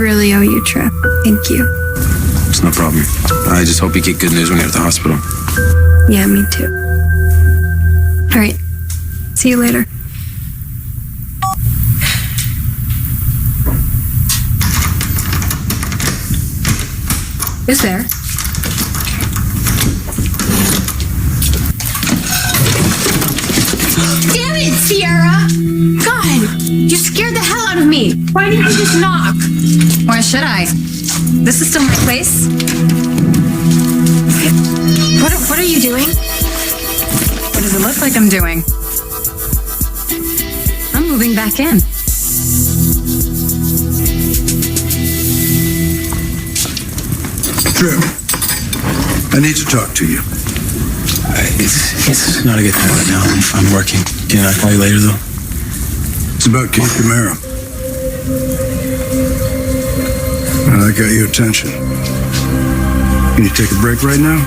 really owe you, Trip. Thank you. It's no problem. I just hope you get good news when you're at the hospital. Yeah, me too. All right. See you later. Who's there? Damn it, Sierra! God, you scared the hell out of me. Why didn't you just knock? Why should I? This is still my place. What are you doing? What does it look like I'm doing? I'm moving back in. Trip, I need to talk to you. It's not a good time right now. I'm working. Can I call you later, though? It's about Kate Camaro. I got your attention. Can you take a break right now?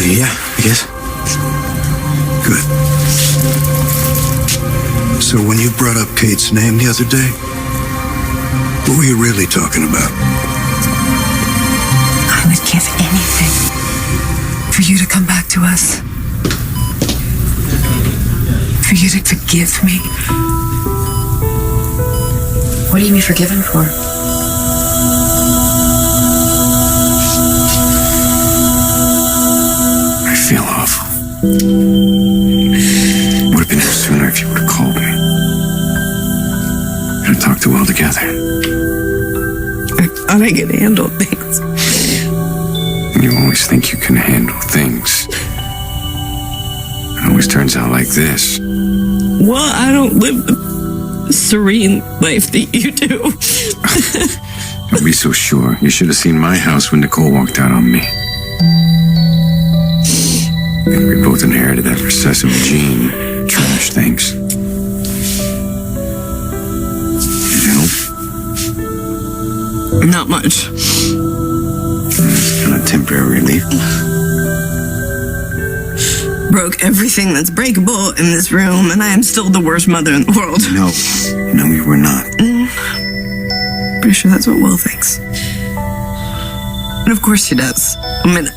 Yeah, I guess. Good. So when you brought up Kate's name the other day, what were you really talking about? I would give anything for you to come back to us. For you to forgive me. What do you mean forgiven for? I feel awful. Would have been here sooner if you would have called me. Could have talked too well together. I thought I could handle things. You always think you can handle things. It always turns out like this. Well, I don't live the serene life that you do. Don't be so sure. You should have seen my house when Nicole walked out on me. And we both inherited that recessive gene. Trash things. It help? Not much. It's kind of temporary relief. Broke everything that's breakable in this room, and I am still the worst mother in the world. No, you were not. Pretty sure that's what Will thinks. And of course he does. I mean,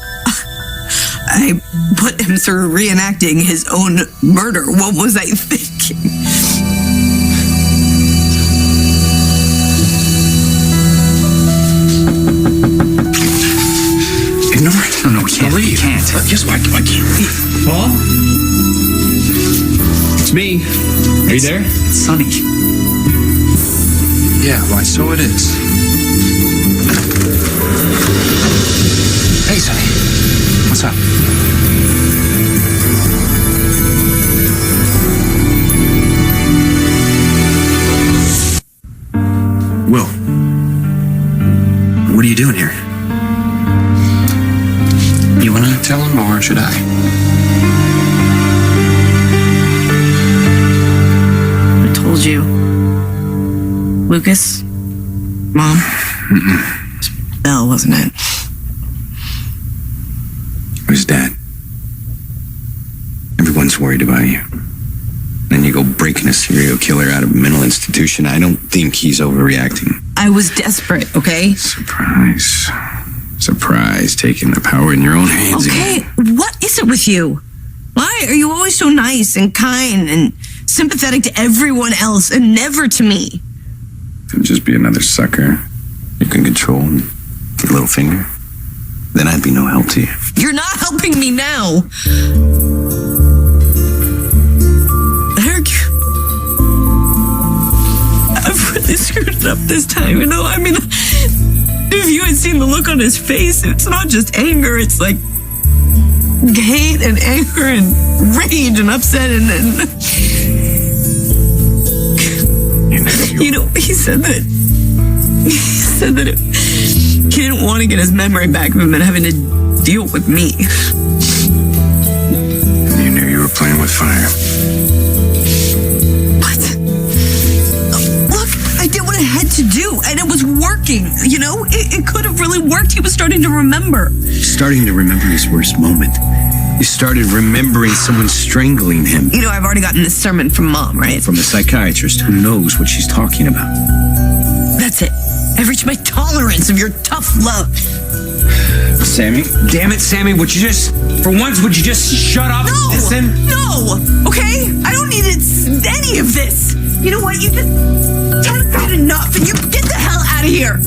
I put him through reenacting his own murder. What was I thinking? Ignore it. No, we can't. We can't. Yes, why can't we? Paul? It's me. Are you there? It's Sonny. Yeah, why, so it is. Hey, Sonny. What's up? Will. What are you doing here? You want to tell him, or should I? I told you. Lucas? Mom? Mm-mm. It was Belle, wasn't it? It was Dad. Everyone's worried about you. Then you go breaking a serial killer out of a mental institution. I don't think he's overreacting. I was desperate, okay? Surprise. Surprise, taking the power in your own hands. Okay, what is it with you? Why are you always so nice and kind and sympathetic to everyone else and never to me? If it'd just be another sucker you can control with your little finger, then I'd be no help to you. You're not helping me now. Eric, I've really screwed it up this time, you know? I mean, if you had seen the look on his face, it's not just anger, it's like hate and anger and rage and upset and you know, he said that he didn't want to get his memory back of him and having to deal with me. You knew you were playing with fire. What? Look, I did what I had to do, and it was working. You know, it could have really worked. He was starting to remember. Starting to remember his worst moment. You started remembering someone strangling him. You know, I've already gotten this sermon from Mom, right? From a psychiatrist who knows what she's talking about. That's it. I've reached my tolerance of your tough love. Sammy? Damn it, Sammy, would you just, for once, would you just shut up and listen? No! Okay? I don't need any of this. You know what? You just have had enough and you get the hell out of here.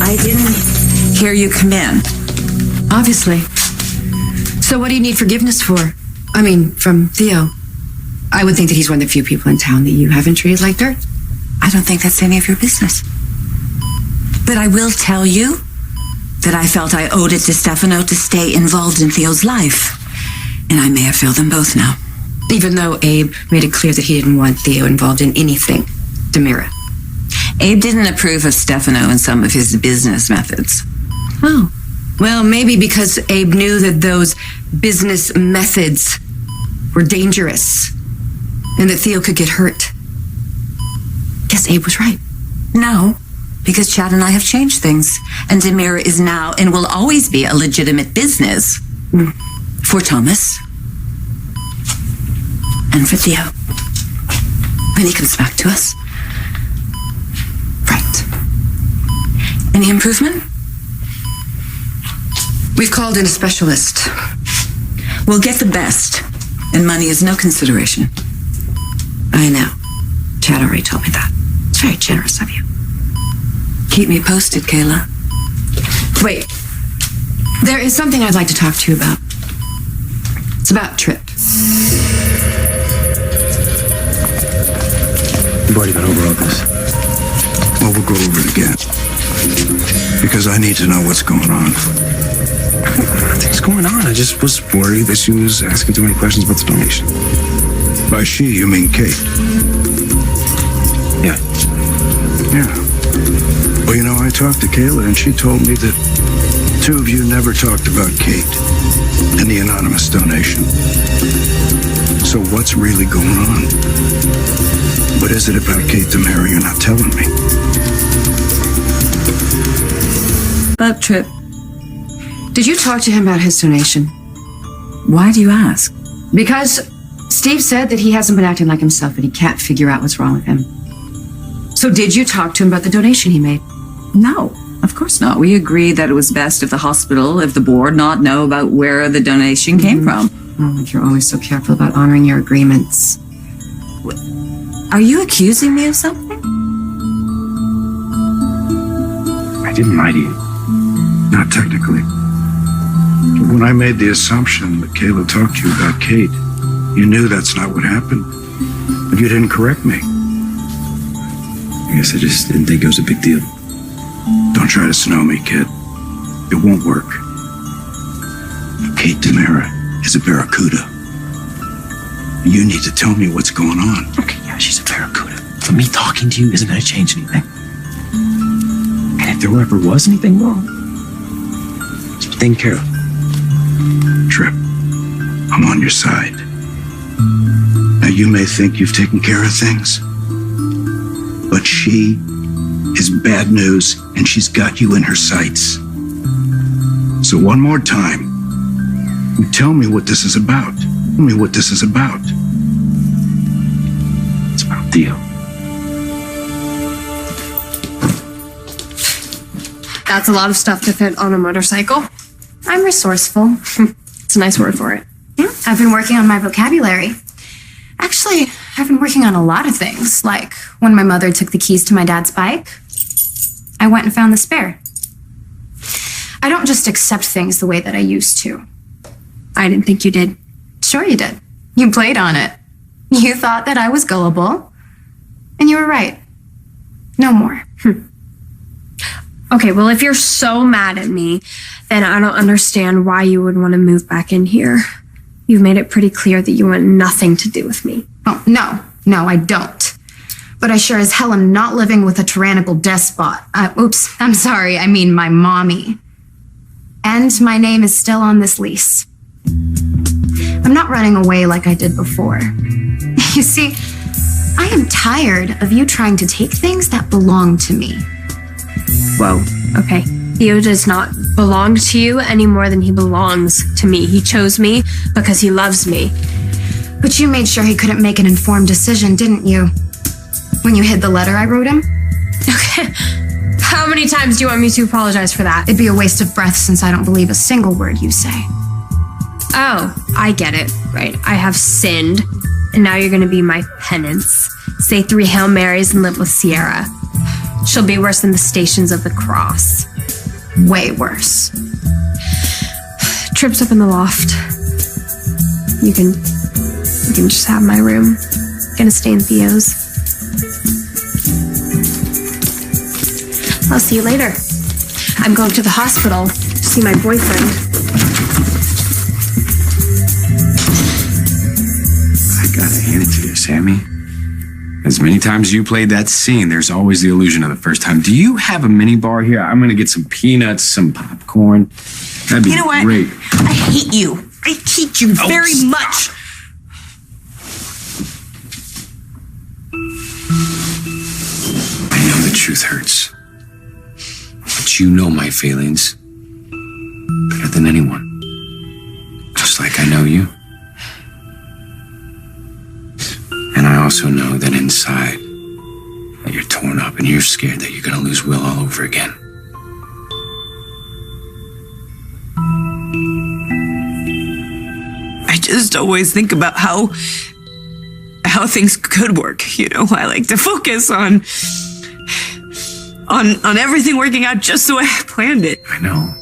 I didn't hear you come in. Obviously. So what do you need forgiveness for? I mean, from Theo. I would think that he's one of the few people in town that you haven't treated like dirt. I don't think that's any of your business. But I will tell you that I felt I owed it to Stefano to stay involved in Theo's life. And I may have failed them both now. Even though Abe made it clear that he didn't want Theo involved in anything. Demira. Abe didn't approve of Stefano and some of his business methods. Oh. Well, maybe because Abe knew that those business methods were dangerous and that Theo could get hurt. Guess Abe was right. No, because Chad and I have changed things. And Demira is now and will always be a legitimate business for Thomas and for Theo when he comes back to us. Right. Any improvement? We've called in a specialist. We'll get the best, and money is no consideration. I know. Chad already told me that. It's very generous of you. Keep me posted, Kayla. Wait. There is something I'd like to talk to you about. It's about Trip. We've already gone over all this. Well, we'll go over it again. Because I need to know what's going on. Nothing's going on. I just was worried that she was asking too many questions about the donation. By she, you mean Kate? Yeah. Yeah. Well, you know, I talked to Kayla and she told me that the two of you never talked about Kate and the anonymous donation. So what's really going on? What is it about Kate Demira you're not telling me? About Trip. Did you talk to him about his donation? Why do you ask? Because Steve said that he hasn't been acting like himself and he can't figure out what's wrong with him. So did you talk to him about the donation he made? No, of course not. We agreed that it was best if the hospital, if the board, not know about where the donation came from. Oh, you're always so careful about honoring your agreements. Are you accusing me of something? I didn't lie to you. Not technically. When I made the assumption that Kayla talked to you about Kate, you knew that's not what happened. But you didn't correct me. I guess I just didn't think it was a big deal. Don't try to snow me, kid. It won't work. Kate Demira is a barracuda. You need to tell me what's going on. Okay, yeah, she's a barracuda. But me talking to you isn't going to change anything. And if there ever was anything wrong, it's been taken care of. Trip, I'm on your side. Now, you may think you've taken care of things, but she is bad news and she's got you in her sights. So one more time, tell me what this is about. Tell me what this is about. It's about Theo. That's a lot of stuff to fit on a motorcycle. I'm resourceful. It's a nice word for it. Yeah, I've been working on my vocabulary. Actually, I've been working on a lot of things. Like when my mother took the keys to my dad's bike, I went and found the spare. I don't just accept things the way that I used to. I didn't think you did. Sure you did. You played on it. You thought that I was gullible. And you were right. No more. Okay, well, if you're so mad at me, then I don't understand why you would want to move back in here. You've made it pretty clear that you want nothing to do with me. Oh, no, I don't. But I sure as hell am not living with a tyrannical despot. Oops, I'm sorry, I mean my mommy. And my name is still on this lease. I'm not running away like I did before. You see, I am tired of you trying to take things that belong to me. Whoa, okay. Theo does not belong to you any more than he belongs to me. He chose me because he loves me. But you made sure he couldn't make an informed decision, didn't you? When you hid the letter I wrote him? Okay. How many times do you want me to apologize for that? It'd be a waste of breath since I don't believe a single word you say. Oh, I get it. Right. I have sinned, and now you're going to be my penance. Say 3 Hail Marys and live with Sierra. She'll be worse than the Stations of the Cross. Way worse. Trips up in the loft. You can just have my room. Gonna stay in Theo's. I'll see you later. I'm going to the hospital to see my boyfriend. I gotta hand it to you, Sammy. As many times as you played that scene, there's always the illusion of the first time. Do you have a mini bar here? I'm gonna get some peanuts, some popcorn. That'd be You know what? great. I hate you. I hate you very stop. much. I know the truth hurts. But you know my feelings better than anyone. Just like I know you. And I also know that inside that you're torn up and you're scared that you're gonna lose Will all over again. I just always think about how things could work. You know, I like to focus on everything working out just the way I planned it. I know.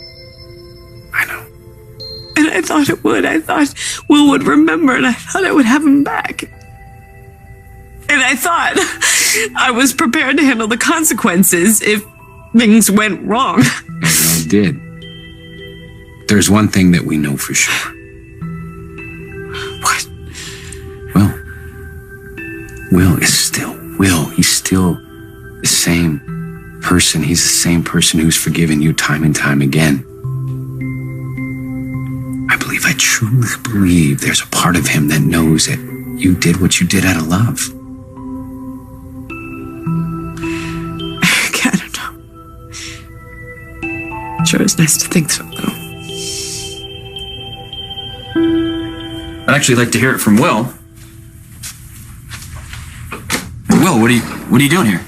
And I thought it would. I thought Will would remember, and I thought I would have him back. And I thought I was prepared to handle the consequences if things went wrong. And I did. There's one thing that we know for sure. What? Will is still Will. He's still the same person. He's the same person who's forgiven you time and time again. I truly believe there's a part of him that knows that you did what you did out of love. I don't know. Sure, it's nice to think so, though. I'd actually like to hear it from Will. Will, what are you doing here?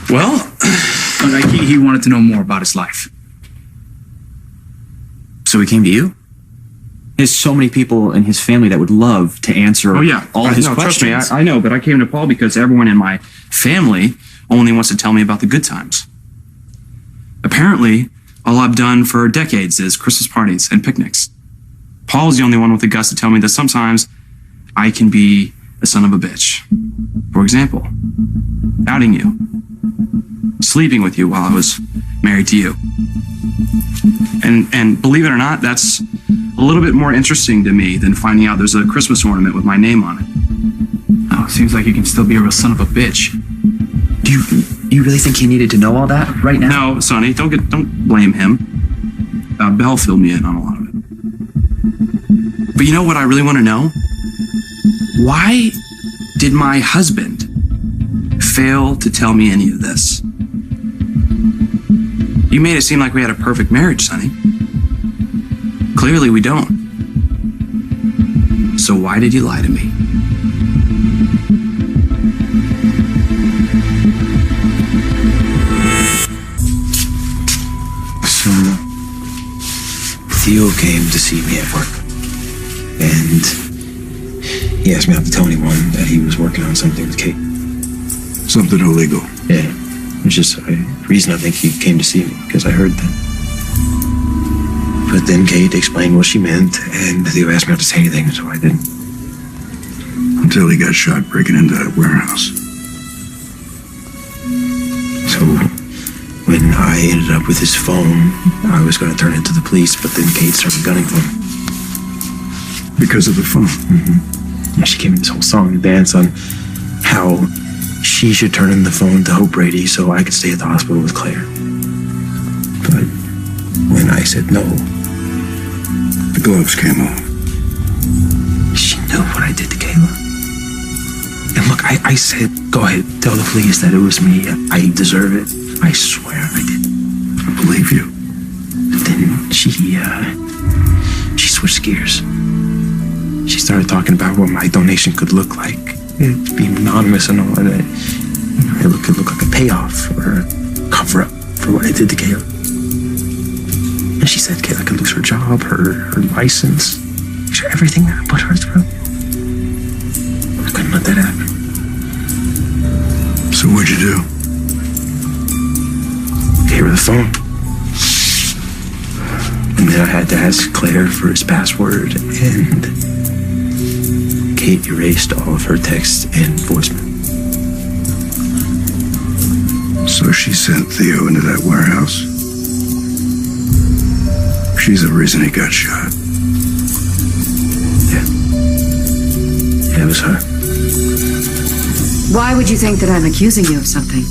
Well, he wanted to know more about his life. So he came to you? There's so many people in his family that would love to answer all his questions. Trust me, I know, but I came to Paul because everyone in my family only wants to tell me about the good times. Apparently, all I've done for decades is Christmas parties and picnics. Paul's the only one with the guts to tell me that sometimes I can be a son of a bitch. For example, outing you, sleeping with you while I was married to you. And believe it or not, that's a little bit more interesting to me than finding out there's a Christmas ornament with my name on it. Oh, seems like you can still be a real son of a bitch. Do you really think he needed to know all that right now? No, Sonny, don't blame him. Belle filled me in on a lot of it. But you know what I really want to know? Why did my husband fail to tell me any of this? You made it seem like we had a perfect marriage, Sonny. Clearly we don't. So why did you lie to me? So, Theo came to see me at work. And he asked me not to tell anyone that he was working on something with Kate. Something illegal. Yeah. It's just a reason I think he came to see me, because I heard that. But then Kate explained what she meant, and Theo asked me not to say anything, so I didn't. Until he got shot breaking into that warehouse. So, when I ended up with his phone, I was going to turn it to the police, but then Kate started gunning for him. Because of the phone? Mm-hmm. Yeah, she gave me this whole song and dance on how she should turn in the phone to Hope Brady so I could stay at the hospital with Claire. But when I said no, the gloves came off. She knew what I did to Kayla. And look, I said, go ahead, tell the police that it was me. I deserve it. I swear I did. I believe you. Then she switched gears. She started talking about what my donation could look like. Being anonymous and all of that. It could look like a payoff or a cover-up for what I did to Kayla. And she said Kayla could lose her job, her license, everything that I put her through. I couldn't let that happen. So what'd you do? Gave her the phone. And then I had to ask Claire for his password, and Kate erased all of her texts and voicemail. So she sent Theo into that warehouse. She's the reason he got shot. Yeah, it was her. Why would you think that I'm accusing you of something?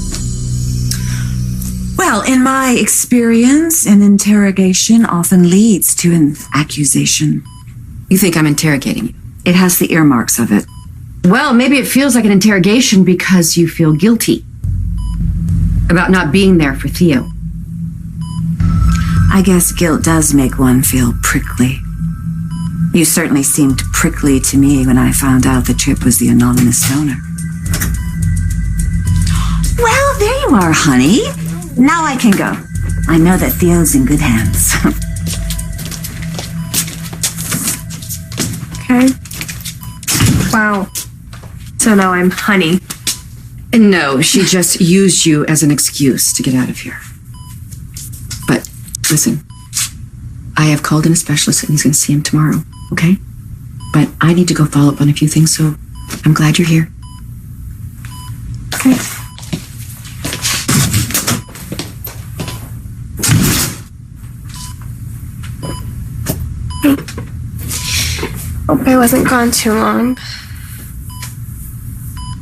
Well, in my experience, an interrogation often leads to an accusation. You think I'm interrogating you? It has the earmarks of it. Well, maybe it feels like an interrogation because you feel guilty about not being there for Theo. I guess guilt does make one feel prickly. You certainly seemed prickly to me when I found out the Trip was the anonymous donor. Well, there you are, honey. Now I can go. I know that Theo's in good hands. Okay. Wow. So now I'm honey. And no, she just used you as an excuse to get out of here. But listen, I have called in a specialist and he's going to see him tomorrow, okay? But I need to go follow up on a few things, so I'm glad you're here. Okay. Hope I wasn't gone too long.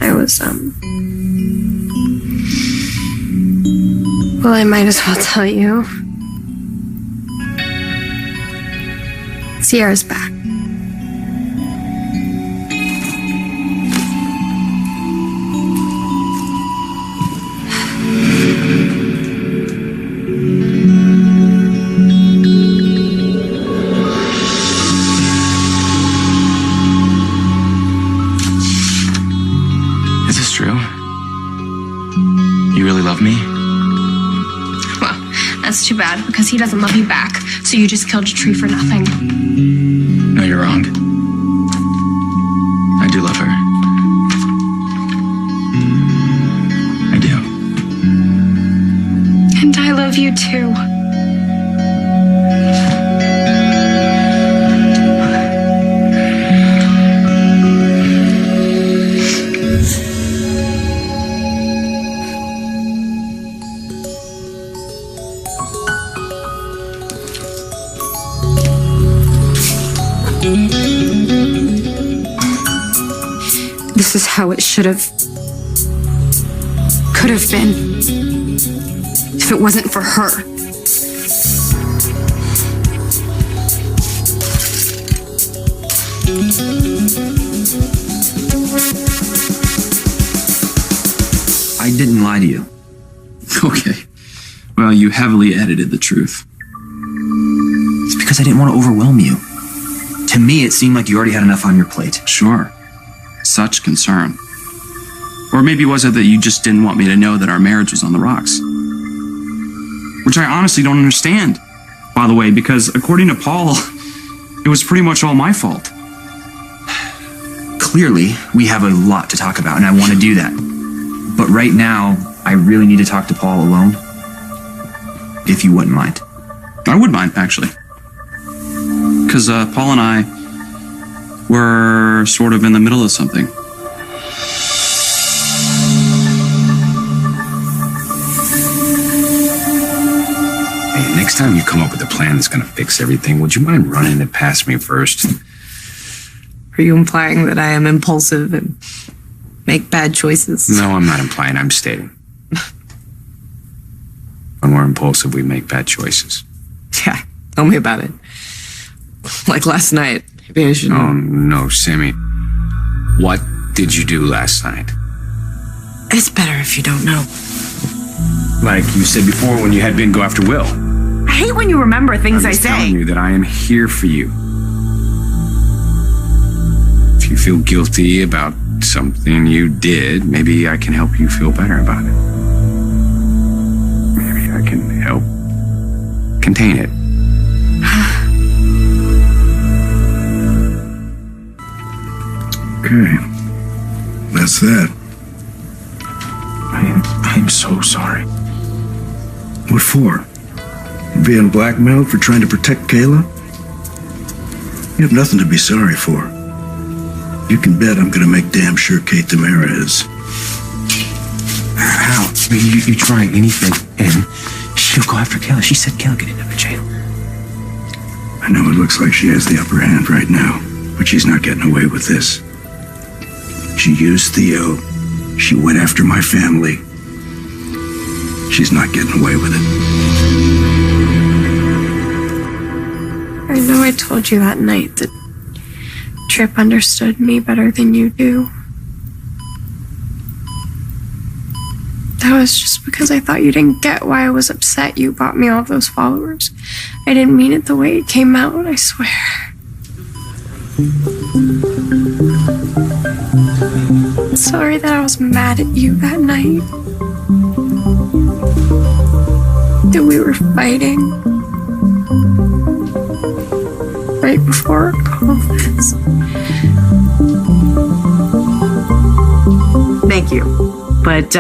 I was, well, I might as well tell you. Sierra's back. Is this true? You really love me? Well, that's too bad because he doesn't love you back. So you just killed a tree for nothing. No, you're wrong. I do love her. I do. And I love you too. This is how it could have been, if it wasn't for her. I didn't lie to you. Okay. Well, you heavily edited the truth. It's because I didn't want to overwhelm you. To me, it seemed like you already had enough on your plate. Sure. Such concern. Or maybe was it that you just didn't want me to know that our marriage was on the rocks? Which I honestly don't understand, by the way, because according to Paul, it was pretty much all my fault. Clearly, we have a lot to talk about, and I want to do that. But right now, I really need to talk to Paul alone. If you wouldn't mind. I would mind, actually. Because Paul and I were sort of in the middle of something. Hey, next time you come up with a plan that's gonna fix everything, would you mind running it past me first? Are you implying that I am impulsive and make bad choices? No, I'm not implying, I'm stating. When we're impulsive, we make bad choices. Yeah, tell me about it. Like last night. Maybe I should... Oh, no, Sammy. What did you do last night? It's better if you don't know. Like you said before when you had Ben go after Will. I hate when you remember things I'm just telling say. you that I am here for you. If you feel guilty about something you did, maybe I can help you feel better about it. Maybe I can help contain it. Okay. That's that. I am so sorry. What for? Being blackmailed for trying to protect Kayla? You have nothing to be sorry for. You can bet I'm gonna make damn sure Kate Tamara is. How? I mean, you try anything, and she'll go after Kayla. She said Kayla could end up in jail. I know it looks like she has the upper hand right now, but she's not getting away with this. She used Theo. She went after my family. She's not getting away with it. I know I told you that night that Trip understood me better than you do. That was just because I thought you didn't get why I was upset you bought me all those followers. I didn't mean it the way it came out, I swear. Sorry that I was mad at you that night. That we were fighting. Right before all this. Thank you. But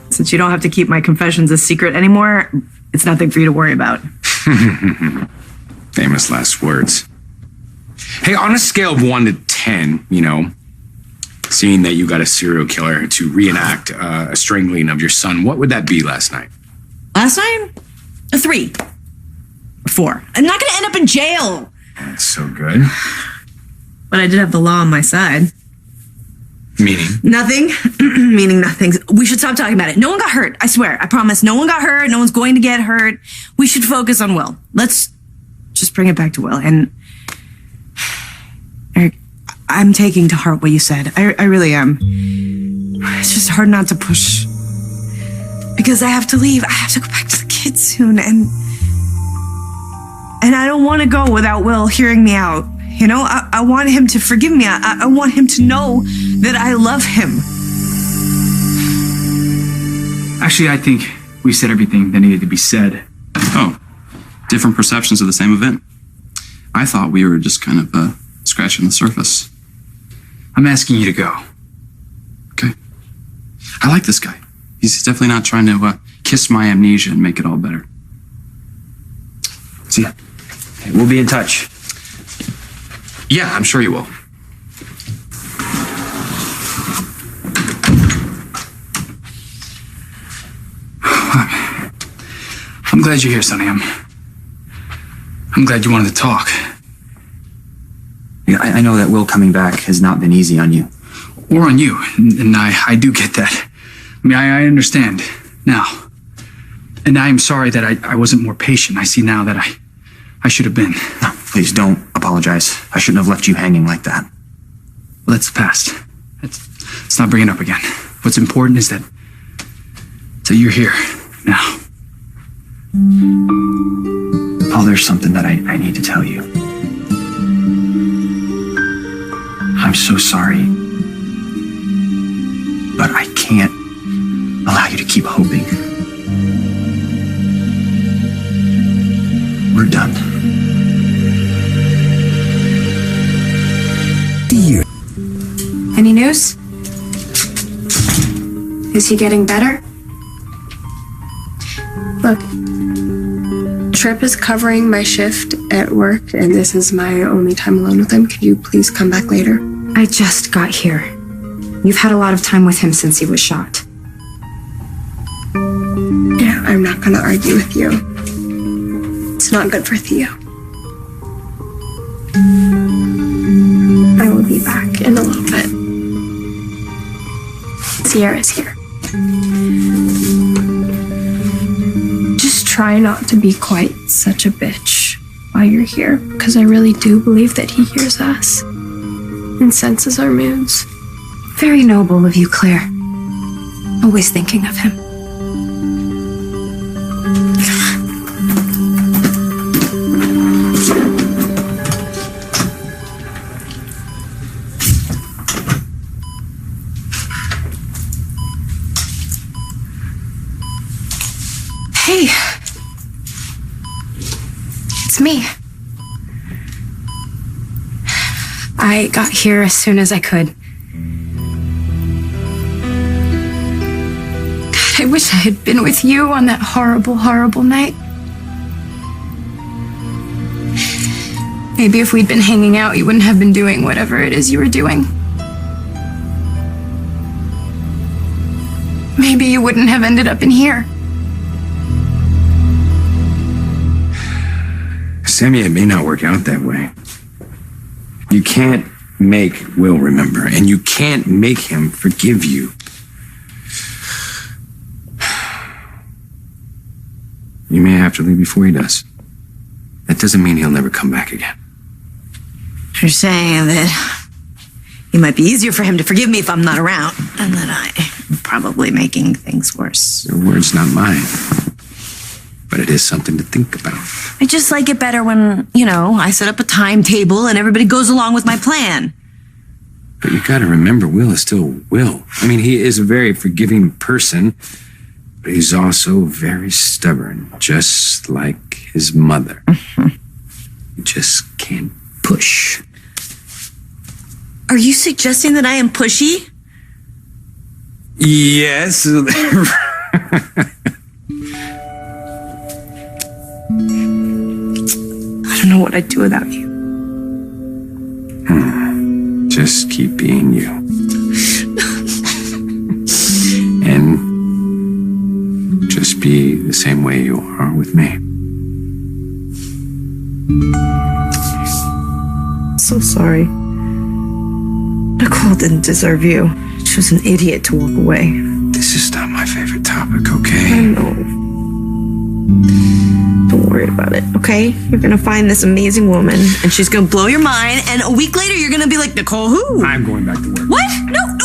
since you don't have to keep my confessions a secret anymore, it's nothing for you to worry about. Famous last words. Hey, on a scale of 1 to 10, seeing that you got a serial killer to reenact a strangling of your son, what would that be last night? Last night? A 3. A 4. I'm not gonna end up in jail. That's so good. But I did have the law on my side. Meaning? Nothing. Meaning nothing. We should stop talking about it. No one got hurt. I swear. I promise. No one got hurt. No one's going to get hurt. We should focus on Will. Let's just bring it back to Will. And Eric, I'm taking to heart what you said. I really am. It's just hard not to push. Because I have to leave. I have to go back to the kids soon. And I don't want to go without Will hearing me out. I want him to forgive me. I want him to know that I love him. Actually, I think we said everything that needed to be said. Oh, different perceptions of the same event. I thought we were just kind of scratching the surface. I'm asking you to go. Okay. I like this guy. He's definitely not trying to kiss my amnesia and make it all better. See ya. Hey, we'll be in touch. Yeah, I'm sure you will. I'm glad you're here, Sonny. I'm glad you wanted to talk. Yeah, I know that Will coming back has not been easy on you. Or on you, and I do get that. I mean, I understand now. And I am sorry that I wasn't more patient. I see now that I should have been. No, please don't apologize. I shouldn't have left you hanging like that. Well, that's the past. Let's not bring it up again. What's important is that you're here now. Paul, there's something that I need to tell you. I'm so sorry, but I can't allow you to keep hoping. We're done. Any news? Is he getting better? Look, Trip is covering my shift at work, and this is my only time alone with him. Could you please come back later? I just got here. You've had a lot of time with him since he was shot. Yeah, I'm not gonna argue with you. It's not good for Theo. I will be back in a little bit. Sierra's here. Just try not to be quite such a bitch while you're here, because I really do believe that he hears us and senses our moods. Very noble of you, Claire. Always thinking of him. Hey. It's me. I got here as soon as I could. God, I wish I had been with you on that horrible, horrible night. Maybe if we'd been hanging out, you wouldn't have been doing whatever it is you were doing. Maybe you wouldn't have ended up in here. Sammy, it may not work out that way. You can't make Will remember, and you can't make him forgive you. You may have to leave before he does. That doesn't mean he'll never come back again. You're saying that it might be easier for him to forgive me if I'm not around, and that I'm probably making things worse. Your word's not mine. But it is something to think about. I just like it better when, I set up a timetable and everybody goes along with my plan. But you gotta remember, Will is still Will. I mean, he is a very forgiving person, but he's also very stubborn, just like his mother. You just can't push. Are you suggesting that I am pushy? Yes. I don't know what I'd do without you. Just keep being you. And just be the same way you are with me. So sorry. Nicole didn't deserve you. She was an idiot to walk away. This is not my favorite topic, okay? I know. Don't worry about it, okay? You're gonna find this amazing woman, and she's gonna blow your mind, and a week later you're gonna be like, Nicole who? I'm going back to work. What? No,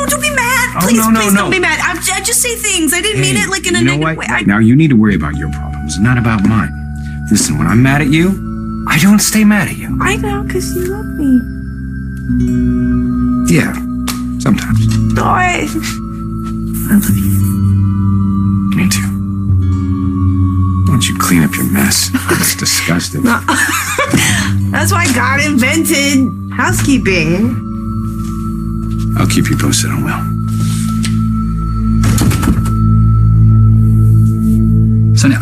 don't be mad. Please, please don't be mad. I just say things. I didn't mean it like in a negative way. Now you need to worry about your problems, not about mine. Listen, when I'm mad at you, I don't stay mad at you. I know, because you love me. Yeah, sometimes. No, I love you. Me too. Why don't you clean up your mess? It's disgusting. That's why God invented housekeeping. I'll keep you posted on Will. Sonny,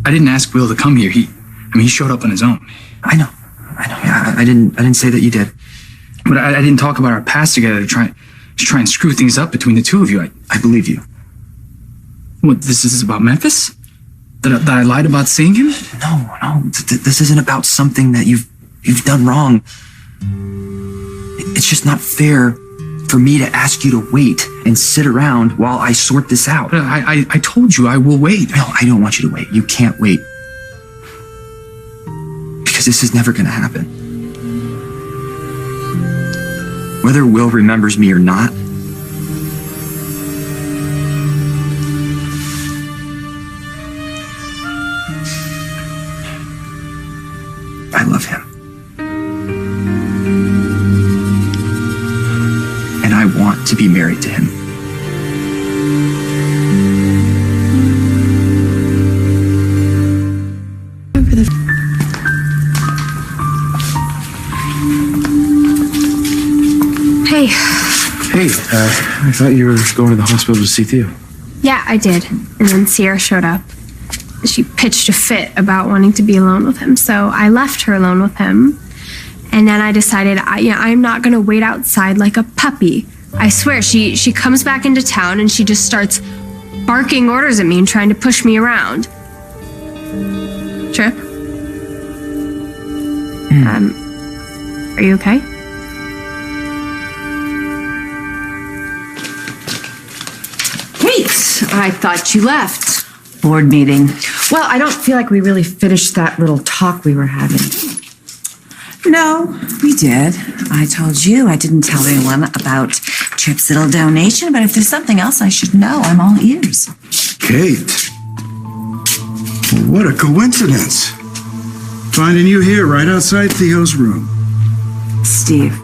I didn't ask Will to come here. He showed up on his own. I know. Yeah, I didn't say that you did. But I didn't talk about our past together to try and screw things up between the two of you. I believe you. What, this is about Memphis? That I lied about seeing him? No. This isn't about something that you've done wrong. It's just not fair for me to ask you to wait and sit around while I sort this out. But I told you I will wait. No, I don't want you to wait. You can't wait. Because this is never going to happen. Whether Will remembers me or not, I love him. And I want to be married to him. Hey. Hey, I thought you were going to the hospital to see Theo. Yeah, I did. And then Sierra showed up. She pitched a fit about wanting to be alone with him, so I left her alone with him. And then I decided, I'm not gonna wait outside like a puppy. I swear, she comes back into town and she just starts barking orders at me and trying to push me around. Trip? Are you okay? Wait, I thought you left. Board meeting. Well, I don't feel like we really finished that little talk we were having. No, we did. I told you I didn't tell anyone about Chip's little donation, but if there's something else I should know, I'm all ears. Kate. What a coincidence. Finding you here right outside Theo's room. Steve,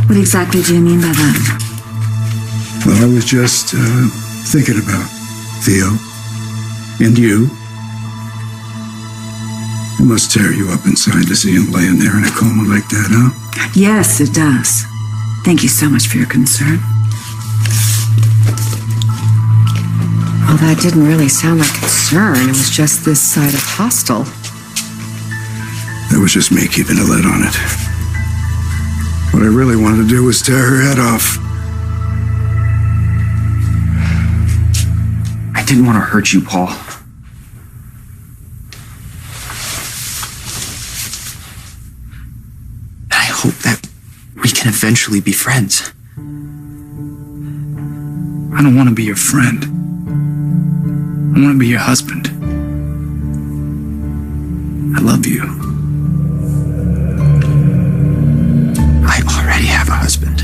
what exactly do you mean by that? Well, I was just thinking about Theo. And you? It must tear you up inside to see him laying there in a coma like that, huh? Yes, it does. Thank you so much for your concern. Well, that didn't really sound like concern. It was just this side of hostile. That was just me keeping a lid on it. What I really wanted to do was tear her head off. I didn't want to hurt you, Paul. And I hope that we can eventually be friends. I don't want to be your friend. I want to be your husband. I love you. I already have a husband.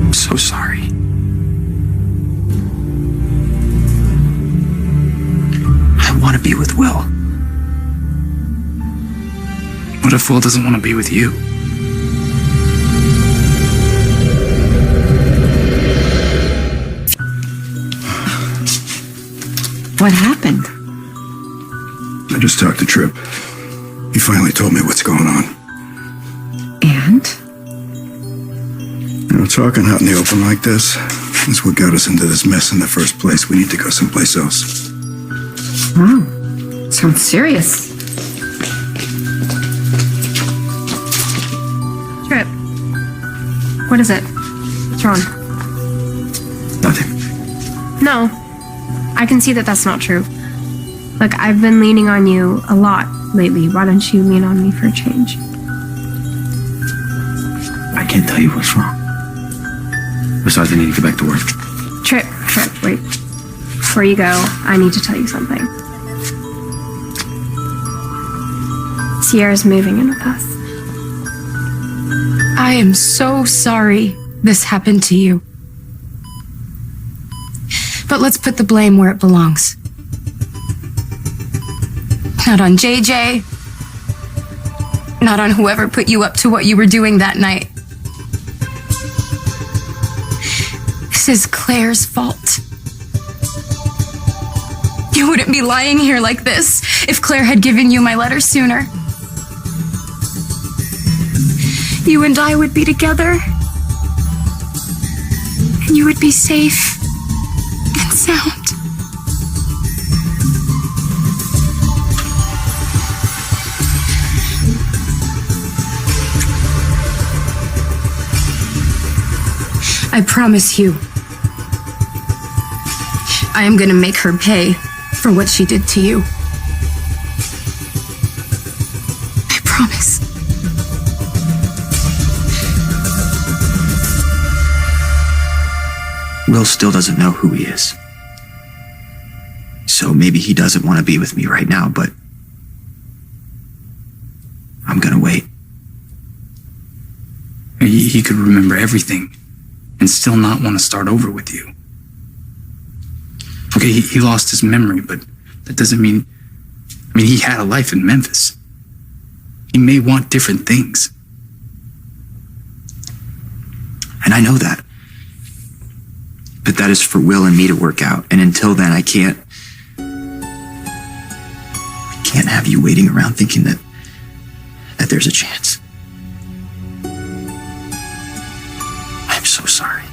I'm so sorry. I want to be with Will. What if Will doesn't want to be with you? What happened? I just talked to Tripp. He finally told me what's going on. And? You know, talking out in the open like this is what got us into this mess in the first place. We need to go someplace else. Wow. Sounds serious. Tripp. What is it? What's wrong? Nothing. No. I can see that that's not true. Look, I've been leaning on you a lot lately. Why don't you lean on me for a change? I can't tell you what's wrong. Besides, I need to get back to work. Tripp, wait. Before you go, I need to tell you something. Sierra's moving in with us. I am so sorry this happened to you. But let's put the blame where it belongs. Not on JJ. Not on whoever put you up to what you were doing that night. This is Claire's fault. You wouldn't be lying here like this if Claire had given you my letter sooner. You and I would be together. And you would be safe and sound. I promise you, I am gonna make her pay for what she did to you. I promise. Will still doesn't know who he is. So maybe he doesn't want to be with me right now, but I'm gonna wait. He could remember everything and still not want to start over with you. Okay, he lost his memory, but that doesn't mean... he had a life in Memphis. He may want different things. And I know that. But that is for Will and me to work out. And until then, I can't have you waiting around thinking that there's a chance. I'm so sorry.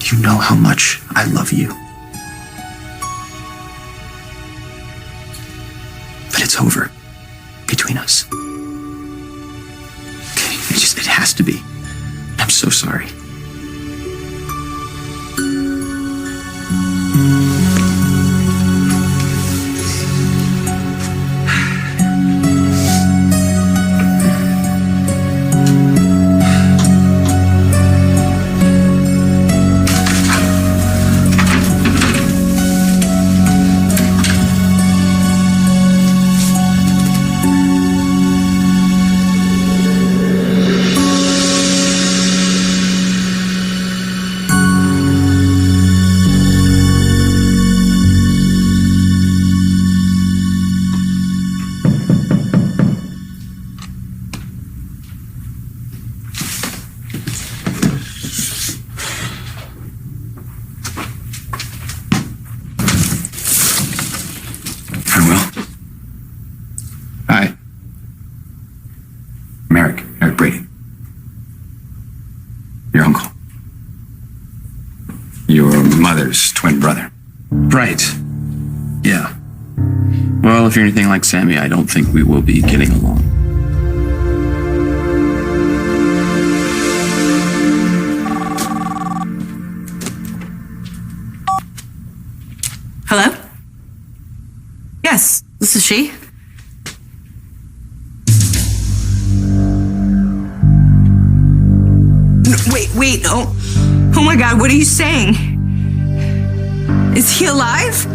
You know how much I love you. But it's over between us. Okay, it has to be. I'm so sorry. Eric Brady. Your uncle. Your mother's twin brother. Right. Yeah. Well, if you're anything like Sammy, I don't think we will be getting along. Hello? Yes, this is she. No, wait. Oh my God, what are you saying? Is he alive?